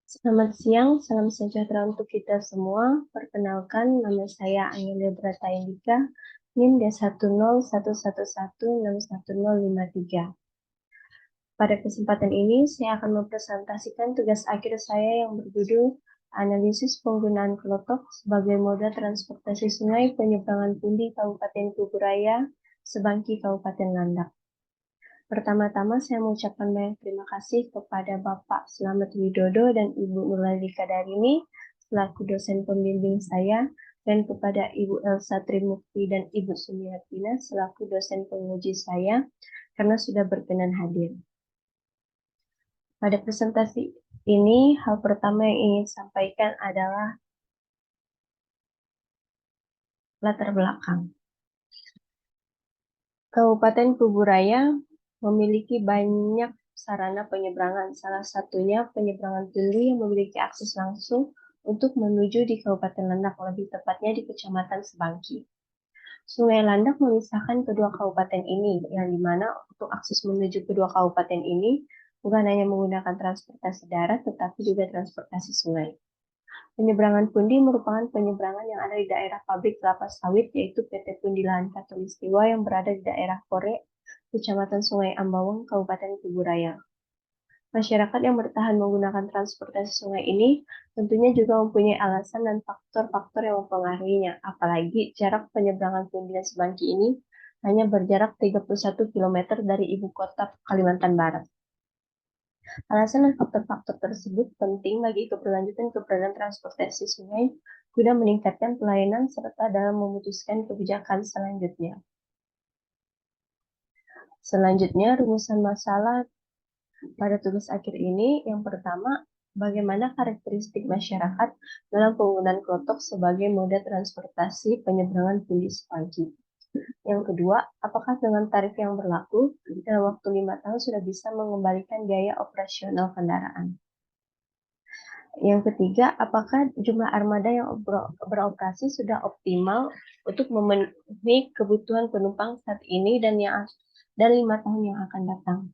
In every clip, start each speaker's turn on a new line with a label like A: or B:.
A: Selamat siang, salam sejahtera untuk kita semua. Perkenalkan, nama saya Angelia Brata Indika, NIM D10111161053. Pada kesempatan ini, saya akan mempresentasikan tugas akhir saya yang berjudul Analisis Penggunaan Klotok sebagai Moda Transportasi Sungai Penyeberangan Pundi Kabupaten Kuburaya, Sebangki Kabupaten Landak. Pertama-tama saya mengucapkan banyak terima kasih kepada Bapak Slamet Widodo dan Ibu Nurlalika Darini selaku dosen pembimbing saya, dan kepada Ibu Elsa Trimukti dan Ibu Sumiatina selaku dosen penguji saya karena sudah berkenan hadir. Pada presentasi ini, hal pertama yang ingin sampaikan adalah latar belakang. Kabupaten Kuburaya memiliki banyak sarana penyeberangan, salah satunya penyeberangan Tuli yang memiliki akses langsung untuk menuju di Kabupaten Landak, lebih tepatnya di Kecamatan Sebangki. Sungai Landak memisahkan kedua kabupaten ini, yang dimana untuk akses menuju kedua kabupaten ini bukan hanya menggunakan transportasi darat, tetapi juga transportasi sungai. Penyeberangan Pundi merupakan penyeberangan yang ada di daerah pabrik kelapa sawit, yaitu PT Pundilahan Katulistiwa yang berada di daerah Kore, Kecamatan Sungai Ambawang, Kabupaten Kuburaya. Masyarakat yang bertahan menggunakan transportasi sungai ini tentunya juga mempunyai alasan dan faktor-faktor yang mempengaruhinya, apalagi jarak penyeberangan Pundi dan Sebangki ini hanya berjarak 31 km dari ibu kota Kalimantan Barat. Alasan dan faktor-faktor tersebut penting bagi keberlanjutan keberadaan transportasi sungai guna meningkatkan pelayanan serta dalam memutuskan kebijakan selanjutnya. Selanjutnya, rumusan masalah pada tugas akhir ini, yang pertama, bagaimana karakteristik masyarakat dalam penggunaan klotok sebagai moda transportasi penyeberangan Pundi Sebangki. Yang kedua, apakah dengan tarif yang berlaku, dalam waktu 5 tahun sudah bisa mengembalikan biaya operasional kendaraan? Yang ketiga, apakah jumlah armada yang beroperasi sudah optimal untuk memenuhi kebutuhan penumpang saat ini dan 5 tahun yang akan datang?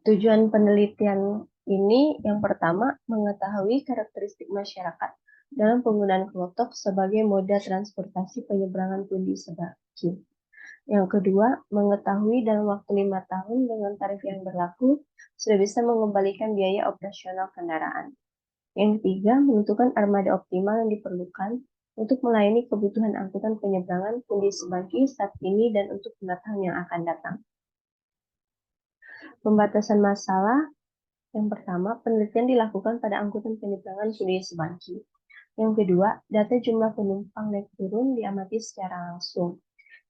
A: Tujuan penelitian ini yang pertama, mengetahui karakteristik masyarakat dalam penggunaan klotok sebagai moda transportasi penyeberangan Pundi Sebangki. Yang kedua, mengetahui dalam waktu 5 tahun dengan tarif yang berlaku sudah bisa mengembalikan biaya operasional kendaraan. Yang ketiga, menentukan armada optimal yang diperlukan untuk melayani kebutuhan angkutan penyeberangan Pundi Sebangki saat ini dan untuk 5 tahun yang akan datang. Pembatasan masalah. Yang pertama, penelitian dilakukan pada angkutan penyeberangan Pundi Sebangki. Yang kedua, data jumlah penumpang naik turun diamati secara langsung.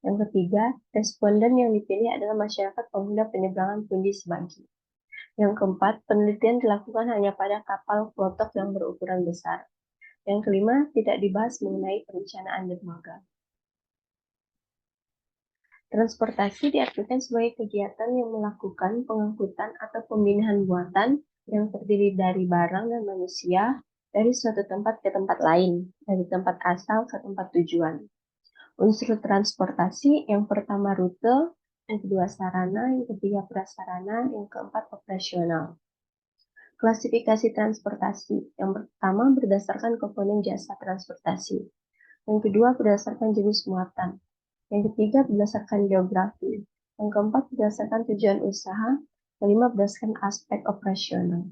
A: Yang ketiga, responden yang dipilih adalah masyarakat pengguna penyeberangan Pundi Sebangki. Yang keempat, penelitian dilakukan hanya pada kapal klotok yang berukuran besar. Yang kelima, tidak dibahas mengenai perencanaan dermaga. Transportasi diartikan sebagai kegiatan yang melakukan pengangkutan atau pemindahan buatan yang terdiri dari barang dan manusia dari suatu tempat ke tempat lain, dari tempat asal ke tempat tujuan. Unsur transportasi yang pertama rute, yang kedua sarana, yang ketiga prasarana, yang keempat operasional. Klasifikasi transportasi. Yang pertama berdasarkan komponen jasa transportasi. Yang kedua berdasarkan jenis muatan. Yang ketiga berdasarkan geografi. Yang keempat berdasarkan tujuan usaha. Kelima berdasarkan aspek operasional.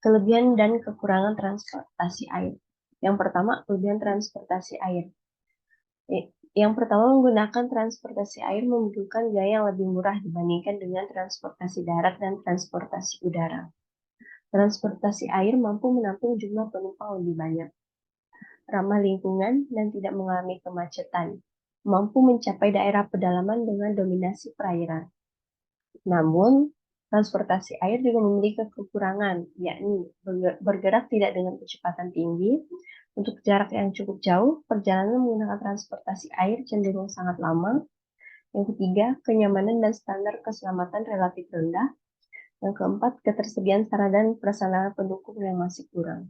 A: Kelebihan dan kekurangan transportasi air. Yang pertama, kelebihan transportasi air. Yang pertama, menggunakan transportasi air membutuhkan biaya yang lebih murah dibandingkan dengan transportasi darat dan transportasi udara. Transportasi air mampu menampung jumlah penumpang lebih banyak, ramah lingkungan, dan tidak mengalami kemacetan, mampu mencapai daerah pedalaman dengan dominasi perairan. Namun, transportasi air juga memiliki kekurangan, yakni bergerak tidak dengan kecepatan tinggi. Untuk jarak yang cukup jauh, perjalanan menggunakan transportasi air cenderung sangat lama. Yang ketiga, kenyamanan dan standar keselamatan relatif rendah. Yang keempat, ketersediaan sarana dan prasarana pendukung yang masih kurang.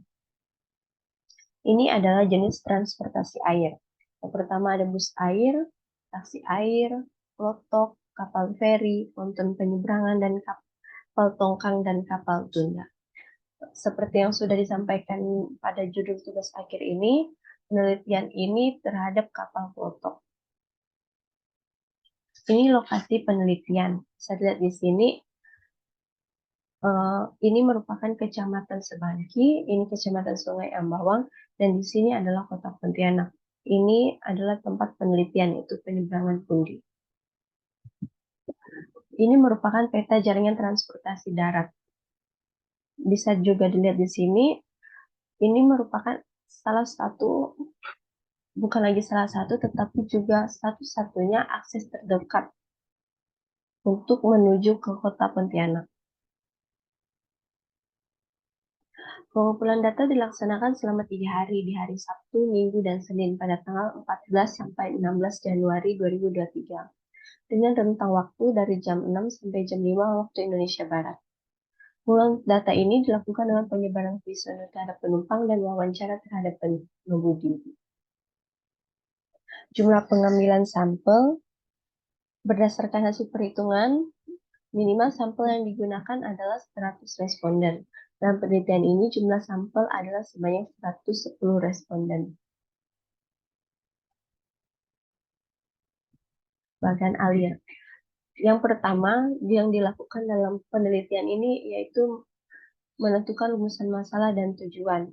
A: Ini adalah jenis transportasi air. Yang pertama ada bus air, taksi air, klotok, kapal feri, ponton penyeberangan, dan kapal tongkang dan kapal tunda. Seperti yang sudah disampaikan pada judul tugas akhir ini, penelitian ini terhadap kapal klotok. Ini lokasi penelitian. Bisa dilihat di sini, ini merupakan Kecamatan Sebangki, ini Kecamatan Sungai Ambawang, dan di sini adalah Kota Pontianak. Ini adalah tempat penelitian, yaitu penyeberangan Pundi. Ini merupakan peta jaringan transportasi darat. Bisa juga dilihat di sini, ini merupakan salah satu, bukan lagi salah satu, tetapi juga satu-satunya akses terdekat untuk menuju ke Kota Pontianak. Pengumpulan data dilaksanakan selama 3 hari, di hari Sabtu, Minggu, dan Senin pada tanggal 14 sampai 16 Januari 2023, dengan rentang waktu dari jam 6 sampai jam 5 waktu Indonesia Barat. Pengumpulan data ini dilakukan dengan penyebaran kuesioner terhadap penumpang dan wawancara terhadap pengemudi. Jumlah pengambilan sampel berdasarkan hasil perhitungan, minimal sampel yang digunakan adalah 100 responden. Dalam penelitian ini, jumlah sampel adalah sebanyak 110 responden. Bagan alir. Yang pertama yang dilakukan dalam penelitian ini yaitu menentukan rumusan masalah dan tujuan.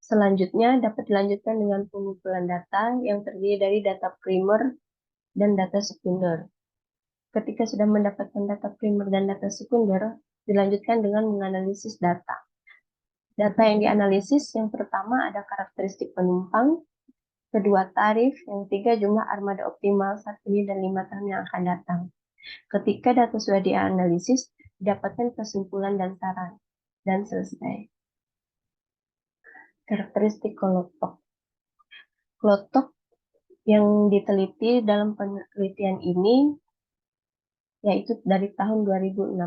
A: Selanjutnya dapat dilanjutkan dengan pengumpulan data yang terdiri dari data primer dan data sekunder. Ketika sudah mendapatkan data primer dan data sekunder, dilanjutkan dengan menganalisis data. Data yang dianalisis yang pertama ada karakteristik penumpang, kedua tarif, yang ketiga jumlah armada optimal saat ini dan 5 tahun yang akan datang. Ketika data sudah dianalisis, didapatkan kesimpulan dan saran, dan selesai. Karakteristik klotok. Klotok yang diteliti dalam penelitian ini yaitu dari tahun 2016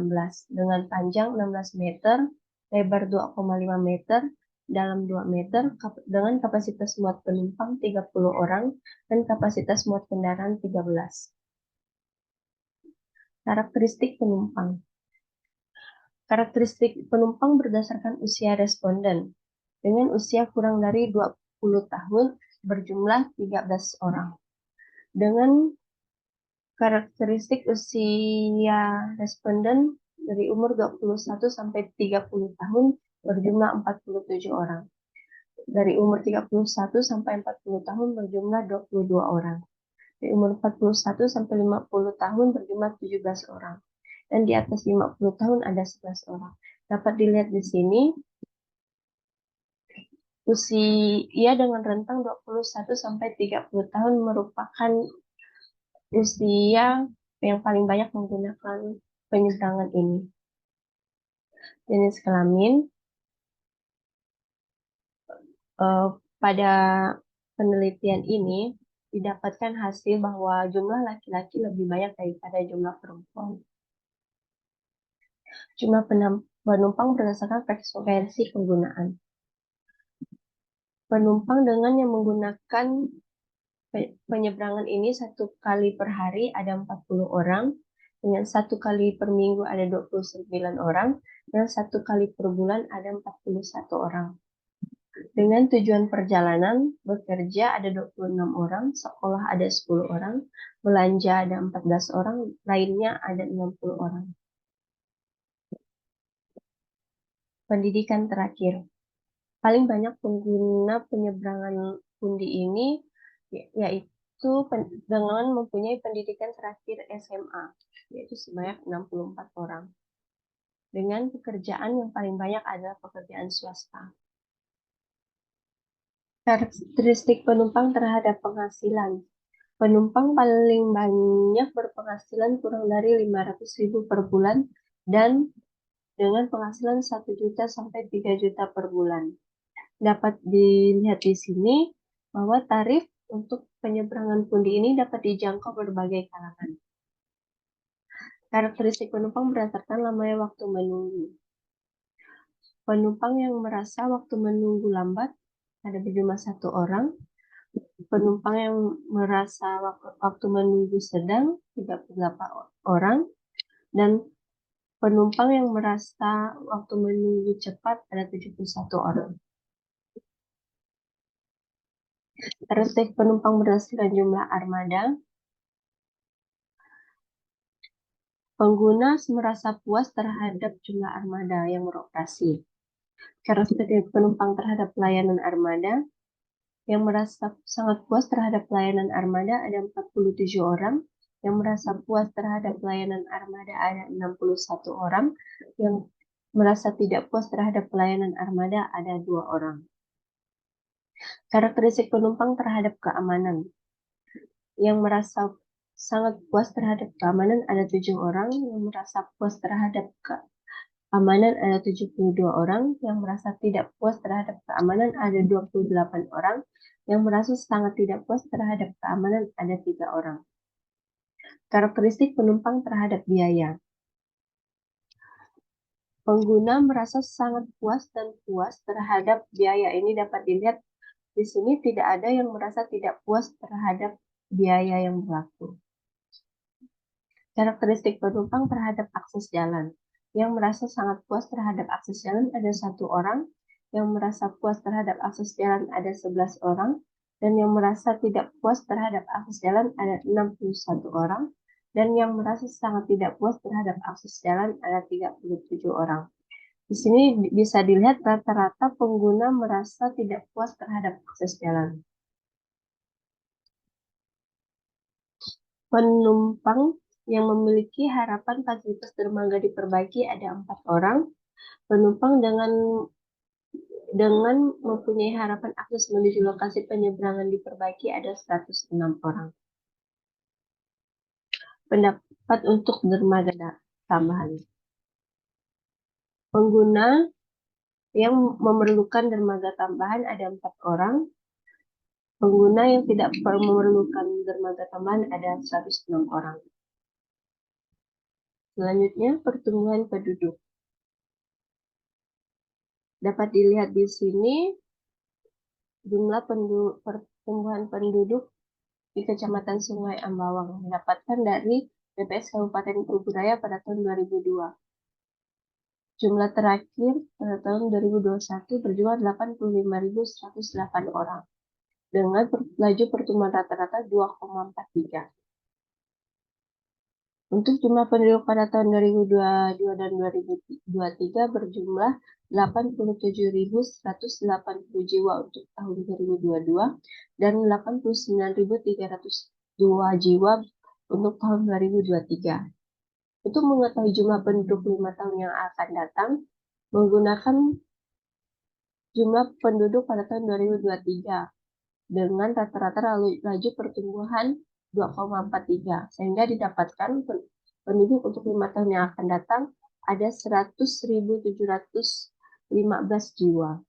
A: dengan panjang 16 meter, lebar 2,5 meter, dalam 2 meter, dengan kapasitas muat penumpang 30 orang dan kapasitas muat kendaraan 13. Karakteristik penumpang. Karakteristik penumpang berdasarkan usia responden. Dengan usia kurang dari 20 tahun berjumlah 13 orang. Dengan karakteristik usia responden dari umur 21 sampai 30 tahun berjumlah 47 orang. Dari umur 31 sampai 40 tahun berjumlah 22 orang. Dari umur 41 sampai 50 tahun berjumlah 17 orang. Dan di atas 50 tahun ada 11 orang. Dapat dilihat di sini, usia dengan rentang 21 sampai 30 tahun merupakan usia yang paling banyak menggunakan penyeberangan ini. Jenis kelamin, pada penelitian ini didapatkan hasil bahwa jumlah laki-laki lebih banyak daripada jumlah perempuan. Jumlah penumpang berdasarkan frekuensi penggunaan. Penumpang dengan yang menggunakan penyeberangan ini 1 kali per hari ada 40 orang, dengan 1 kali per minggu ada 29 orang, dan 1 kali per bulan ada 41 orang. Dengan tujuan perjalanan, bekerja ada 26 orang, sekolah ada 10 orang, belanja ada 14 orang, lainnya ada 60 orang. Pendidikan terakhir. Paling banyak pengguna penyeberangan Pundi ini yaitu dengan mempunyai pendidikan terakhir SMA, yaitu sebanyak 64 orang. Dengan pekerjaan yang paling banyak adalah pekerjaan swasta. Karakteristik penumpang terhadap penghasilan. Penumpang paling banyak berpenghasilan kurang dari 500.000 per bulan dan dengan penghasilan 1 juta sampai 3 juta per bulan. Dapat dilihat di sini bahwa tarif untuk penyeberangan Pundi ini dapat dijangkau berbagai kalangan. Karakteristik penumpang berdasarkan lamanya waktu menunggu. Penumpang yang merasa waktu menunggu lambat ada berjumlah 1 orang. Penumpang yang merasa waktu menunggu sedang 38 orang. Dan Penumpang yang merasa waktu menunggu cepat ada 71 orang. Karakteristik penumpang berdasarkan jumlah armada. Pengguna merasa puas terhadap jumlah armada yang beroperasi. Karakteristik penumpang terhadap pelayanan armada. Yang merasa sangat puas terhadap pelayanan armada ada 47 orang. Yang merasa puas terhadap pelayanan armada ada 61 orang. Yang merasa tidak puas terhadap pelayanan armada ada 2 orang. Karakteristik penumpang terhadap keamanan. Yang merasa sangat puas terhadap keamanan ada 7 orang. Yang merasa puas terhadap keamanan ada 72 orang. Yang merasa tidak puas terhadap keamanan ada 28 orang. Yang merasa sangat tidak puas terhadap keamanan ada 3 orang. Karakteristik penumpang terhadap biaya. Pengguna merasa sangat puas dan puas terhadap biaya. Ini dapat dilihat di sini tidak ada yang merasa tidak puas terhadap biaya yang berlaku. Karakteristik penumpang terhadap akses jalan. Yang merasa sangat puas terhadap akses jalan ada 1 orang. Yang merasa puas terhadap akses jalan ada 11 orang. Dan yang merasa tidak puas terhadap akses jalan ada 61 orang. Dan yang merasa sangat tidak puas terhadap akses jalan ada 37 orang. Di sini bisa dilihat rata-rata pengguna merasa tidak puas terhadap akses jalan. Penumpang yang memiliki harapan fasilitas dermaga diperbaiki ada 4 orang. Penumpang dengan mempunyai harapan akses menuju lokasi penyeberangan diperbaiki ada 106 orang. Pendapat untuk dermaga tambahan. Pengguna yang memerlukan dermaga tambahan ada 4 orang. Pengguna yang tidak memerlukan dermaga tambahan ada 106 orang. Selanjutnya, pertumbuhan penduduk. Dapat dilihat di sini jumlah pertumbuhan penduduk di Kecamatan Sungai Ambawang didapatkan dari BPS Kabupaten Kuburaya pada tahun 2002. Jumlah terakhir pada tahun 2021 berjumlah 85.108 orang dengan laju pertumbuhan rata-rata 2,43. Untuk jumlah penduduk pada tahun 2022 dan 2023 berjumlah 87.180 jiwa untuk tahun 2022 dan 89.302 jiwa untuk tahun 2023. Untuk mengetahui jumlah penduduk 5 tahun yang akan datang, menggunakan jumlah penduduk pada tahun 2023 dengan rata-rata laju pertumbuhan 2,43 sehingga didapatkan penduduk untuk 5 tahun yang akan datang ada 100.715 jiwa.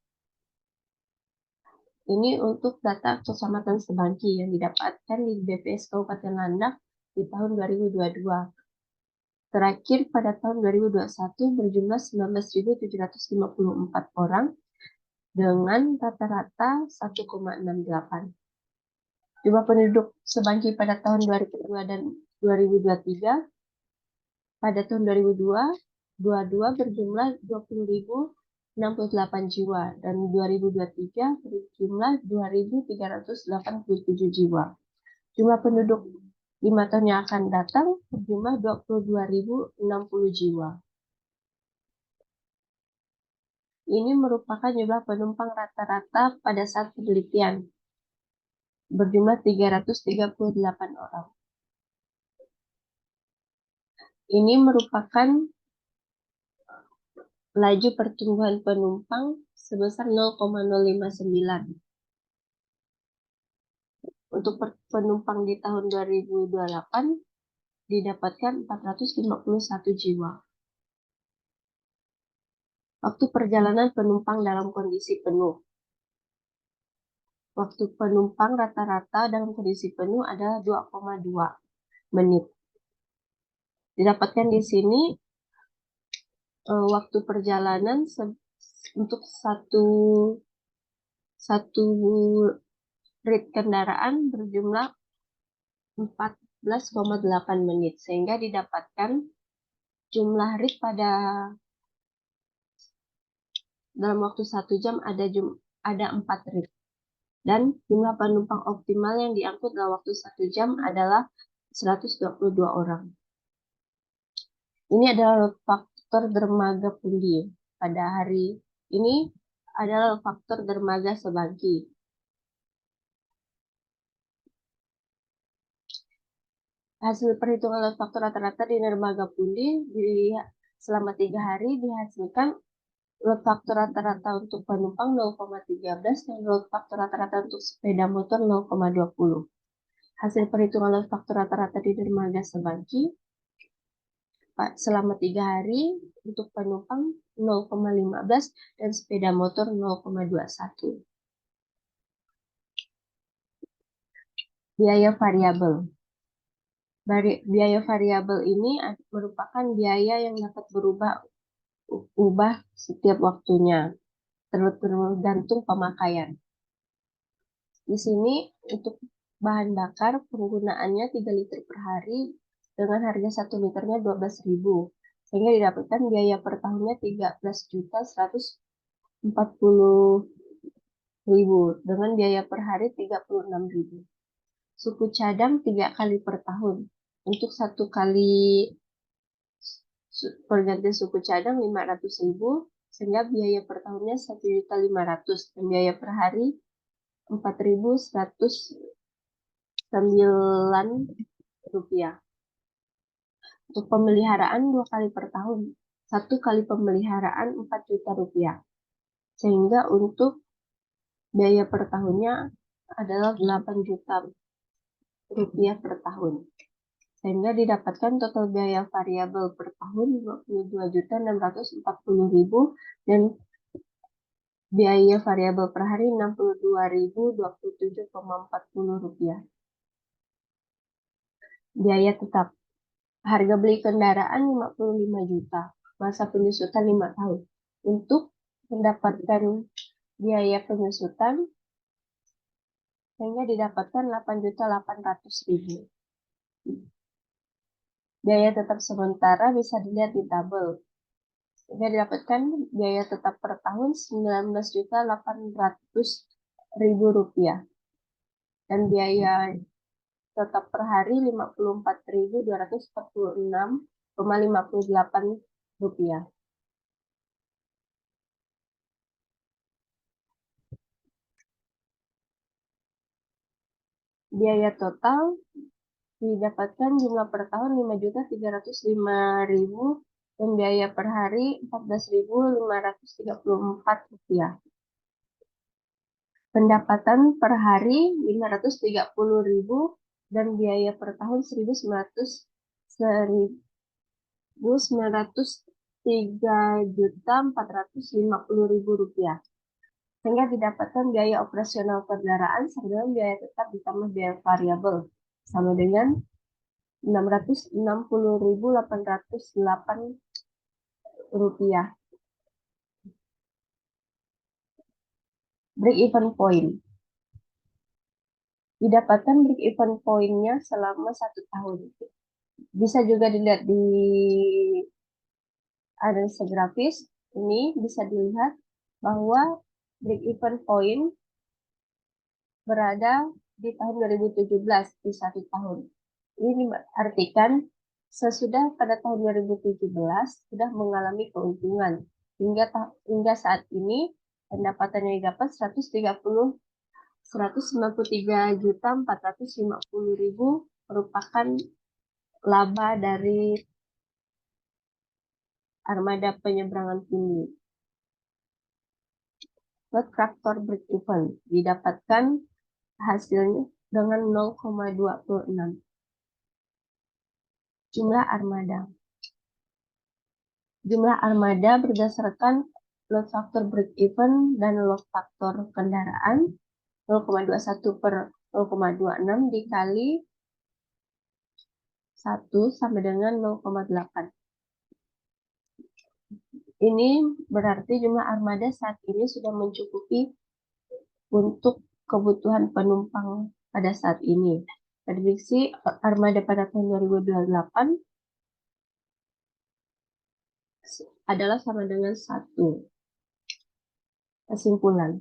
A: Ini untuk data Kecamatan Sebangki yang didapatkan di BPS Kabupaten Landak di tahun 2022. Terakhir pada tahun 2021 berjumlah 19.754 orang dengan rata-rata 1,68. Jumlah penduduk Sebangki pada tahun 2002 dan 2023 pada tahun 2022 berjumlah 20.068 jiwa dan 2023 berjumlah 2.387 jiwa. Jumlah penduduk 5 tahun yang akan datang berjumlah 22.060 jiwa. Ini merupakan jumlah penumpang rata-rata pada saat penelitian berjumlah 338 orang. Ini merupakan laju pertumbuhan penumpang sebesar 0,059. Untuk penumpang di tahun 2028 didapatkan 451 jiwa. Waktu perjalanan penumpang dalam kondisi penuh. Waktu penumpang rata-rata dalam kondisi penuh adalah 2,2 menit. Didapatkan di sini waktu perjalanan untuk satu rit kendaraan berjumlah 14,8 menit sehingga didapatkan jumlah rit pada dalam waktu 1 jam ada 4 rit. Dan jumlah penumpang optimal yang diangkut dalam waktu 1 jam adalah 122 orang. Ini adalah faktor dermaga pundi. Pada hari ini adalah faktor dermaga Sebangki. Hasil perhitungan load faktor rata-rata di dermaga pundi selama 3 hari dihasilkan load faktor rata-rata untuk penumpang 0,13 dan load faktor rata-rata untuk sepeda motor 0,20. Hasil perhitungan load faktor rata-rata di dermaga Sebangki selama 3 hari untuk penumpang 0,15 dan sepeda motor 0,21. Biaya variabel. Biaya variabel ini merupakan biaya yang dapat berubah setiap waktunya, tergantung pemakaian. Di sini untuk bahan bakar penggunaannya 3 liter per hari dengan harga 1 liternya 12.000, sehingga didapatkan biaya per tahunnya 13.140.000 dengan biaya per hari 36.000. Suku cadang 3 kali per tahun. Untuk 1 kali pergantian suku cadang 500.000, sehingga biaya per tahunnya 1.500.000 dan biaya per hari 4.109 rupiah. Untuk pemeliharaan 2 kali per tahun, 1 kali pemeliharaan 4 juta rupiah, sehingga untuk biaya per tahunnya adalah 8 juta rupiah per tahun, sehingga didapatkan total biaya variabel per tahun 22.640.000 dan biaya variabel per hari 62.027,40 rupiah. Biaya tetap. Harga beli kendaraan 55 juta. Masa penyusutan 5 tahun. Untuk mendapatkan biaya penyusutan sehingga didapatkan 8.800.000. Biaya tetap sementara bisa dilihat di tabel. Sehingga didapatkan biaya tetap per tahun 19.800.000 rupiah. Dan biaya tetap per hari 54.246,58 rupiah. Biaya total didapatkan jumlah per tahun 5.305.000 dan biaya per hari 14.534 rupiah. Pendapatan per hari 530.000 dan biaya per tahun 1.903.450.000 rupiah. Sehingga didapatkan biaya operasional kendaraan sambil biaya tetap ditambah biaya variabel sama dengan 660.808 rupiah. Break even point. Didapatkan break even point-nya selama 1 tahun. Bisa juga dilihat di analisa grafis. Ini bisa dilihat bahwa break even point berada di tahun 2017 di 1 tahun. Ini artikan sesudah pada tahun 2017 sudah mengalami keuntungan hingga saat ini pendapatannya didapat 193.450.000 merupakan laba dari armada penyeberangan tinggi. Load factor break even didapatkan hasilnya dengan 0,26. Jumlah armada. Jumlah armada berdasarkan load factor break even dan load factor kendaraan 0,21 per 0,26 dikali 1 sama dengan 0,8. Ini berarti jumlah armada saat ini sudah mencukupi untuk kebutuhan penumpang pada saat ini. Prediksi armada pada tahun 2028 adalah sama dengan 1. Kesimpulan.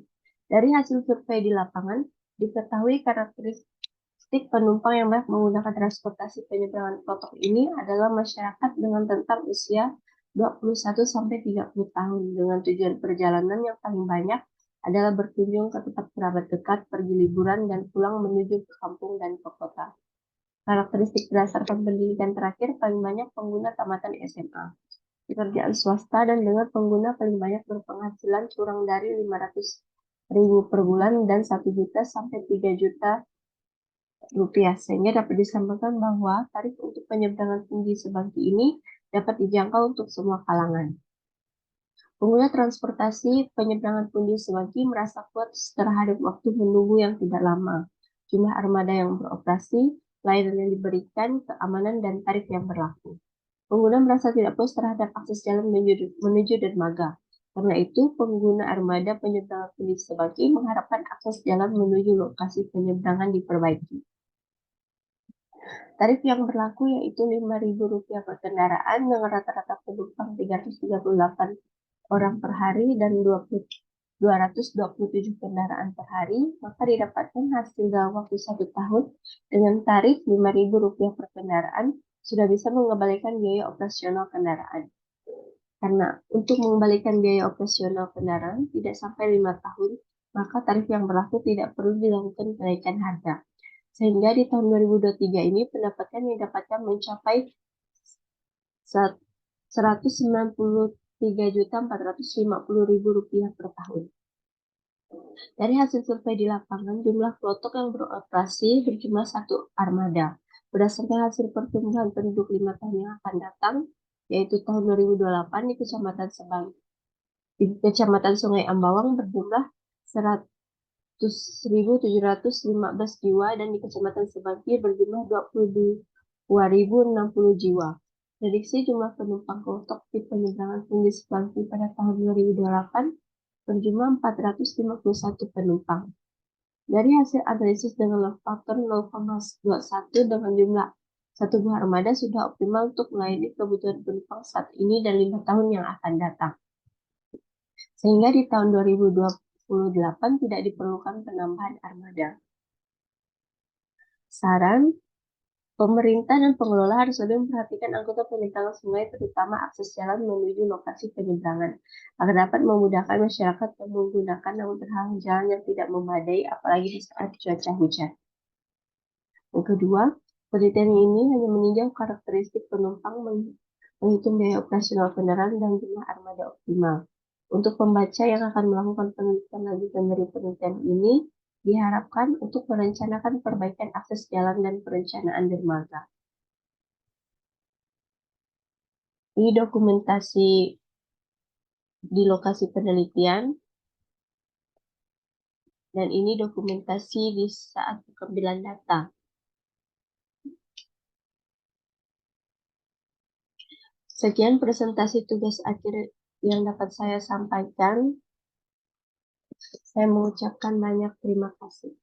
A: Dari hasil survei di lapangan, diketahui karakteristik penumpang yang banyak menggunakan transportasi penyeberangan protok ini adalah masyarakat dengan rentang usia 21-30 tahun dengan tujuan perjalanan yang paling banyak adalah berkunjung ke tempat kerabat dekat, pergi liburan, dan pulang menuju ke kampung dan ke kota. Karakteristik berdasarkan pendidikan terakhir, paling banyak pengguna tamatan SMA, pekerjaan swasta, dan dengan pengguna paling banyak berpenghasilan kurang dari 500.000 per bulan dan 1 juta sampai 3 juta rupiah, sehingga dapat disampaikan bahwa tarif untuk penyeberangan tinggi Sebangki ini dapat dijangkau untuk semua kalangan. Pengguna transportasi penyeberangan Pundi Sebangki merasa puas terhadap waktu menunggu yang tidak lama, jumlah armada yang beroperasi, layanan yang diberikan, keamanan, dan tarif yang berlaku. Pengguna merasa tidak puas terhadap akses jalan menuju dermaga. Karena itu, pengguna armada penyeberangan Pundi Sebangki mengharapkan akses jalan menuju lokasi penyeberangan diperbaiki. Tarif yang berlaku yaitu Rp5.000 per kendaraan dengan rata-rata penumpang 338 orang per hari dan 227 kendaraan per hari, maka didapatkan hasil dalam waktu 1 tahun dengan tarif Rp5.000 per kendaraan sudah bisa mengembalikan biaya operasional kendaraan. Karena untuk mengembalikan biaya operasional kendaraan tidak sampai 5 tahun, maka tarif yang berlaku tidak perlu dilakukan kenaikan harga. Sehingga di tahun 2023 ini pendapatan yang didapatkan mencapai Rp193.450.000 per tahun. Dari hasil survei di lapangan, jumlah klotok yang beroperasi berjumlah 1 armada. Berdasarkan hasil pertumbuhan penduduk 5 tahun yang akan datang, yaitu tahun 2028 di Kecamatan Sungai Ambawang berjumlah 100.715 jiwa dan di Kecamatan Sebangki berjumlah 22.060 jiwa. Prediksi jumlah penumpang klotok di penyeberangan Pundi Sebangki pada tahun 2028 berjumlah 451 penumpang. Dari hasil analisis dengan load factor 0,21 dengan jumlah 1 buah armada sudah optimal untuk melayani kebutuhan penumpang saat ini dan 5 tahun yang akan datang. Sehingga di tahun 2028 tidak diperlukan penambahan armada. Saran, pemerintah dan pengelola harus lebih memperhatikan angkutan penyeberangan sungai, terutama akses jalan menuju lokasi penyeberangan, agar dapat memudahkan masyarakat yang menggunakan namun terhalang jalan yang tidak memadai, apalagi di saat cuaca hujan. Yang kedua, penelitian ini hanya meninjau karakteristik penumpang, menghitung biaya operasional kendaraan dan jumlah armada optimal. Untuk pembaca yang akan melakukan penelitian lanjutan dari penelitian ini, diharapkan untuk merencanakan perbaikan akses jalan dan perencanaan dermaga. Ini dokumentasi di lokasi penelitian, dan ini dokumentasi di saat pengambilan data. Sekian presentasi tugas akhir yang dapat saya sampaikan. Saya mengucapkan banyak terima kasih.